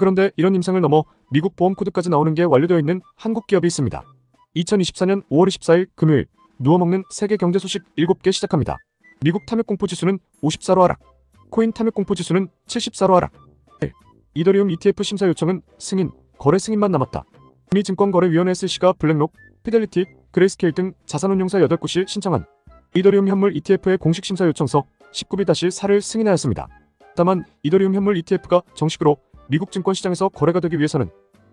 그런데 이런 임상을 넘어 미국 보험 코드까지 나오는 게 완료되어 있는 한국 기업이 있습니다. 2024년 5월 24일 금요일 누워먹는 세계 경제 소식 7개 시작합니다. 미국 탐욕공포 지수는 54로 하락. 코인 탐욕공포 지수는 74로 하락. 이더리움 ETF 심사 요청은 승인, 거래 승인만 남았다. 미 증권거래위원회 SEC가 블랙록, 피델리티, 그레이스케일 등 자산운용사 8곳이 신청한 이더리움 현물 ETF의 공식 심사 요청서 19B-4를 승인하였습니다. 다만 이더리움 현물 ETF가 정식으로 미국 증권시장에서 거래가 되기 위해서는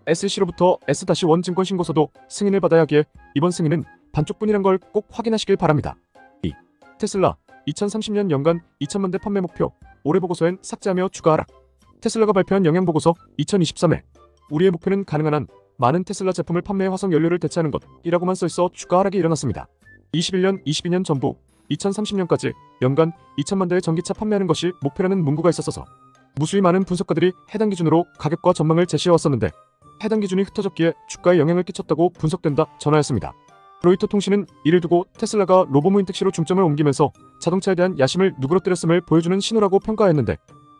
SEC로부터 S-1 증권 신고서도 승인을 받아야 하기에 이번 승인은 반쪽뿐이란 걸 꼭 확인하시길 바랍니다. 2. 테슬라 2030년 연간 2천만 대 판매 목표 올해 보고서엔 삭제하며 추가 하락. 테슬라가 발표한 영양보고서 2023회 우리의 목표는 가능한 한 많은 테슬라 제품을 판매해 화석 연료를 대체하는 것이라고만 써있어 추가 하락이 일어났습니다. 21년, 22년 전부 2030년까지 연간 2천만 대의 전기차 판매하는 것이 목표라는 문구가 있었어서 무수히 많은 분석가들이 해당 기준으로 가격과 전망을 제시해왔었는데 해당 기준이 흩어졌기에 주가에 영향을 끼쳤다고 분석된다 전하였습니다. 로이터 통신은 이를 두고 테슬라가 로보무인 택시로 중점을 옮기면서 자동차에 대한 야심을 누그러뜨렸음을 보여주는 신호라고 평가했는데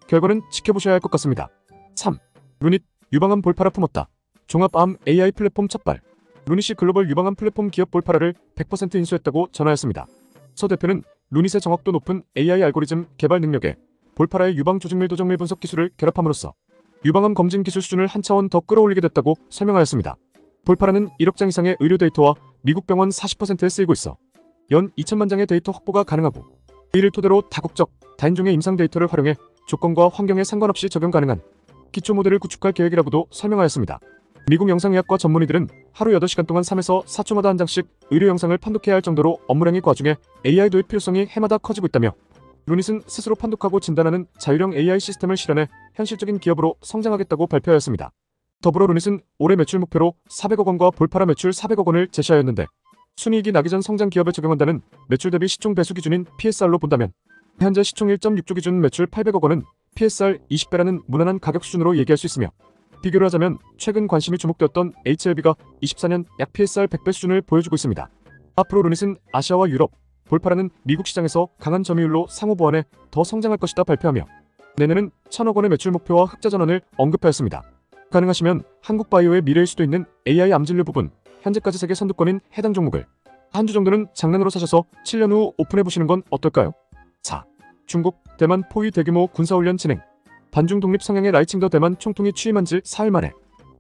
결과는 지켜보셔야 할 것 같습니다. 3. 루닛 유방암 볼파라 품었다. 종합암 AI 플랫폼 첫발. 루닛이 글로벌 유방암 플랫폼 기업 볼파라를 100% 인수했다고 전하였습니다. 서 대표는 루닛의 정확도 높은 AI 알고리즘 개발 능력에 볼파라의 유방 조직밀 도정밀 분석 기술을 결합함으로써 유방암 검진 기술 수준을 한 차원 더 끌어올리게 됐다고 설명하였습니다. 볼파라는 1억 장 이상의 의료 데이터와 미국 병원 40%에 쓰이고 있어 연 2천만 장의 데이터 확보가 가능하고 이를 토대로 다국적, 다인종의 임상 데이터를 활용해 조건과 환경에 상관없이 적용 가능한 기초 모델을 구축할 계획이라고도 설명하였습니다. 미국 영상의학과 전문의들은 하루 8시간 동안 3에서 4초마다 한 장씩 의료 영상을 판독해야 할 정도로 업무량이 과중해 AI 도입 필요성이 해마다 커지고 있다며 루닛은 스스로 판독하고 진단하는 자율형 AI 시스템을 실현해 현실적인 기업으로 성장하겠다고 발표하였습니다. 더불어 루닛은 올해 매출 목표로 400억 원과 볼파라 매출 400억 원을 제시하였는데 순이익이 나기 전 성장 기업에 적용한다는 매출 대비 시총 배수 기준인 PSR로 본다면 현재 시총 1.6조 기준 매출 800억 원은 PSR 20배라는 무난한 가격 수준으로 얘기할 수 있으며 비교를 하자면 최근 관심이 주목되었던 HLB가 24년 약 PSR 100배 수준을 보여주고 있습니다. 앞으로 루닛은 아시아와 유럽, 볼파라는 미국 시장에서 강한 점유율로 상호 보완해 더 성장할 것이다 발표하며 내년은 1,000억 원의 매출 목표와 흑자 전환을 언급하였습니다. 가능하시면 한국바이오의 미래일 수도 있는 AI 암진료 부분, 현재까지 세계 선두권인 해당 종목을 한 주 정도는 장난으로 사셔서 7년 후 오픈해보시는 건 어떨까요? 4. 중국, 대만 포위 대규모 군사훈련 진행. 반중 독립 성향의 라이칭더 대만 총통이 취임한 지 4일 만에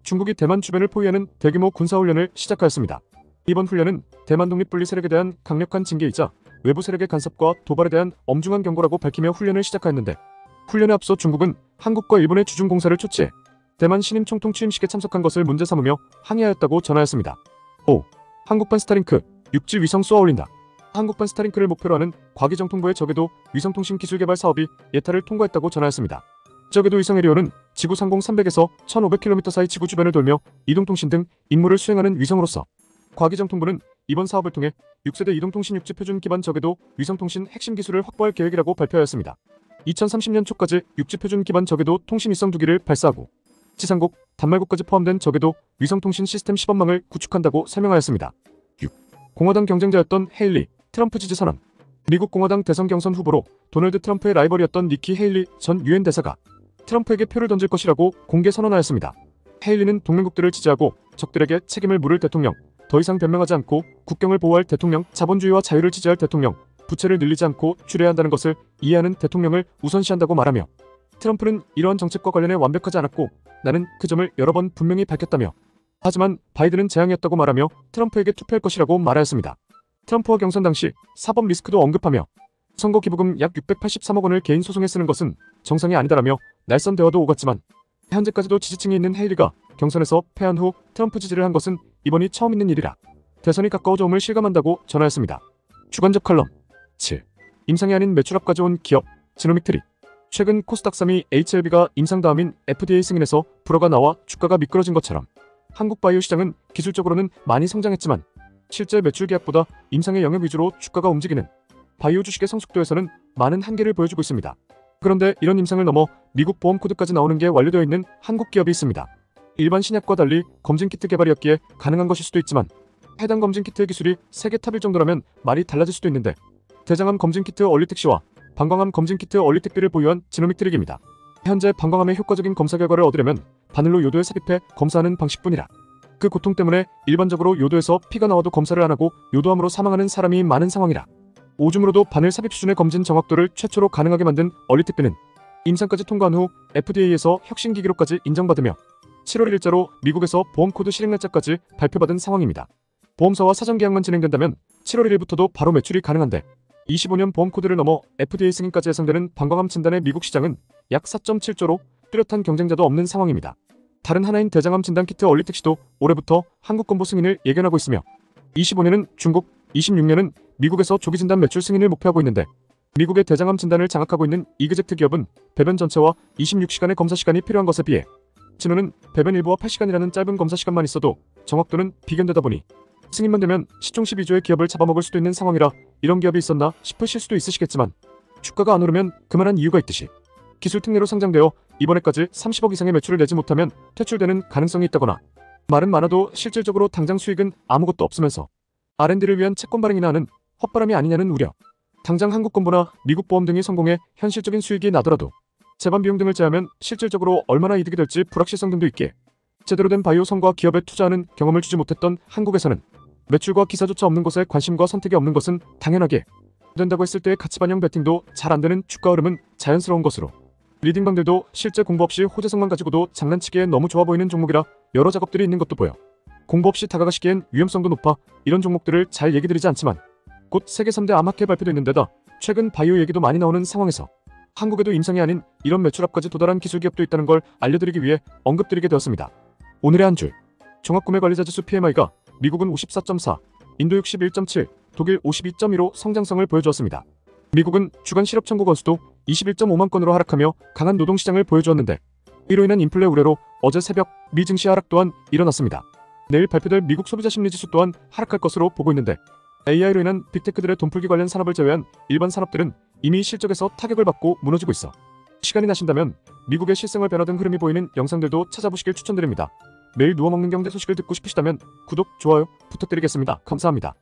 중국이 대만 주변을 포위하는 대규모 군사훈련을 시작하였습니다. 이번 훈련은 대만 독립 분리 세력에 대한 강력한 징계이자 외부 세력의 간섭과 도발에 대한 엄중한 경고라고 밝히며 훈련을 시작하였는데 훈련에 앞서 중국은 한국과 일본의 주중 공사를 초치해 대만 신임 총통 취임식에 참석한 것을 문제 삼으며 항의하였다고 전하였습니다. 5. 한국판 스타링크, 육지 위성 쏘아 올린다. 한국판 스타링크를 목표로 하는 과기정통부의 저궤도 위성통신 기술 개발 사업이 예타를 통과했다고 전하였습니다. 저궤도 위성 에리온은 지구 상공 300에서 1500km 사이 지구 주변을 돌며 이동통신 등 임무를 수행하는 위성으로서 과기정통부는 이번 사업을 통해 6세대 이동통신 육지 표준 기반 저궤도 위성통신 핵심 기술을 확보할 계획이라고 발표하였습니다. 2030년 초까지 육지 표준 기반 저궤도 통신 위성 2기를 발사하고 지상국, 단말국까지 포함된 저궤도 위성통신 시스템 시범망을 구축한다고 설명하였습니다. 6. 공화당 경쟁자였던 헤일리, 트럼프 지지 선언. 미국 공화당 대선 경선 후보로 도널드 트럼프의 라이벌이었던 니키 헤일리 전 유엔 대사가 트럼프에게 표를 던질 것이라고 공개 선언하였습니다. 헤일리는 동맹국들을 지지하고 적들에게 책임을 물을 대통령, 더 이상 변명하지 않고 국경을 보호할 대통령, 자본주의와 자유를 지지할 대통령, 부채를 늘리지 않고 줄여야 한다는 것을 이해하는 대통령을 우선시한다고 말하며 트럼프는 이러한 정책과 관련해 완벽하지 않았고 나는 그 점을 여러 번 분명히 밝혔다며 하지만 바이든은 재앙이었다고 말하며 트럼프에게 투표할 것이라고 말하였습니다. 트럼프와 경선 당시 사법 리스크도 언급하며 선거 기부금 약 683억 원을 개인 소송에 쓰는 것은 정상이 아니다라며 날선 대화도 오갔지만 현재까지도 지지층이 있는 헤일리가 경선에서 패한 후 트럼프 지지를 한 것은 이번이 처음 있는 일이라 대선이 가까워져 옴을 실감한다고 전하였습니다. 주관적 칼럼 7. 임상이 아닌 매출 앞 가져온 기업 지노믹 트리. 최근 코스닥 3위 HLB가 임상 다음인 FDA 승인에서 불허가 나와 주가가 미끄러진 것처럼 한국 바이오 시장은 기술적으로는 많이 성장했지만 실제 매출 계약보다 임상의 영역 위주로 주가가 움직이는 바이오 주식의 성숙도에서는 많은 한계를 보여주고 있습니다. 그런데 이런 임상을 넘어 미국 보험 코드까지 나오는 게 완료되어 있는 한국 기업이 있습니다. 일반 신약과 달리 검진키트 개발이었기에 가능한 것일 수도 있지만 해당 검진키트의 기술이 세계 탑일 정도라면 말이 달라질 수도 있는데 대장암 검진키트 얼리택시와 방광암 검진키트 얼리택비를 보유한 지노믹 트릭입니다. 현재 방광암의 효과적인 검사 결과를 얻으려면 바늘로 요도에 삽입해 검사하는 방식뿐이라. 그 고통 때문에 일반적으로 요도에서 피가 나와도 검사를 안 하고 요도암으로 사망하는 사람이 많은 상황이라. 오줌으로도 바늘 삽입 수준의 검진 정확도를 최초로 가능하게 만든 얼리특비는 임상까지 통과한 후 FDA에서 혁신기기로까지 인정받으며 7월 1일자로 미국에서 보험코드 실행 날짜까지 발표받은 상황입니다. 보험사와 사전계약만 진행된다면 7월 1일부터도 바로 매출이 가능한데 25년 보험코드를 넘어 FDA 승인까지 예상되는 방광암 진단의 미국 시장은 약 4.7조로 뚜렷한 경쟁자도 없는 상황입니다. 다른 하나인 대장암 진단 키트 얼리택시도 올해부터 한국 건보 승인을 예견하고 있으며 25년은 중국, 26년은 미국에서 조기 진단 매출 승인을 목표하고 있는데 미국의 대장암 진단을 장악하고 있는 이그젝트 기업은 배변 전체와 26시간의 검사 시간이 필요한 것에 비해 진호는 배변 일부와 8시간이라는 짧은 검사 시간만 있어도 정확도는 비견되다 보니 승인만 되면 시총 12조의 기업을 잡아먹을 수도 있는 상황이라 이런 기업이 있었나 싶으실 수도 있으시겠지만 주가가 안 오르면 그만한 이유가 있듯이 기술 특례로 상장되어 이번에까지 30억 이상의 매출을 내지 못하면 퇴출되는 가능성이 있다거나 말은 많아도 실질적으로 당장 수익은 아무것도 없으면서 R&D를 위한 채권 발행이나 하는 헛바람이 아니냐는 우려. 당장 한국 건보나 미국 보험 등이 성공해 현실적인 수익이 나더라도 재반 비용 등을 제하면 실질적으로 얼마나 이득이 될지 불확실성 등도 있기에 제대로 된 바이오 성과 기업에 투자하는 경험을 주지 못했던 한국에서는 매출과 기사조차 없는 곳에 관심과 선택이 없는 것은 당연하게 된다고 했을 때의 가치 반영 베팅도 잘 안 되는 주가 흐름은 자연스러운 것으로 리딩방들도 실제 공부 없이 호재성만 가지고도 장난치기에 너무 좋아 보이는 종목이라 여러 작업들이 있는 것도 보여 공부 없이 다가가시기엔 위험성도 높아 이런 종목들을 잘 얘기 드리지 않지만 곧 세계 3대 암학회 발표도 있는 데다 최근 바이오 얘기도 많이 나오는 상황에서 한국에도 임상이 아닌 이런 매출압까지 도달한 기술기업도 있다는 걸 알려드리기 위해 언급드리게 되었습니다. 오늘의 한 줄. 종합구매관리자지수 PMI가 미국은 54.4, 인도 61.7, 독일 52.2로 성장성을 보여주었습니다. 미국은 주간 실업 청구 건수도 21.5만 건으로 하락하며 강한 노동시장을 보여주었는데 이로 인한 인플레 우려로 어제 새벽 미 증시 하락 또한 일어났습니다. 내일 발표될 미국 소비자 심리지수 또한 하락할 것으로 보고 있는데 AI로 인한 빅테크들의 돈풀기 관련 산업을 제외한 일반 산업들은 이미 실적에서 타격을 받고 무너지고 있어 시간이 나신다면 미국의 실생활 변화 등 흐름이 보이는 영상들도 찾아보시길 추천드립니다. 매일 누워먹는 경제 소식을 듣고 싶으시다면 구독, 좋아요 부탁드리겠습니다. 감사합니다.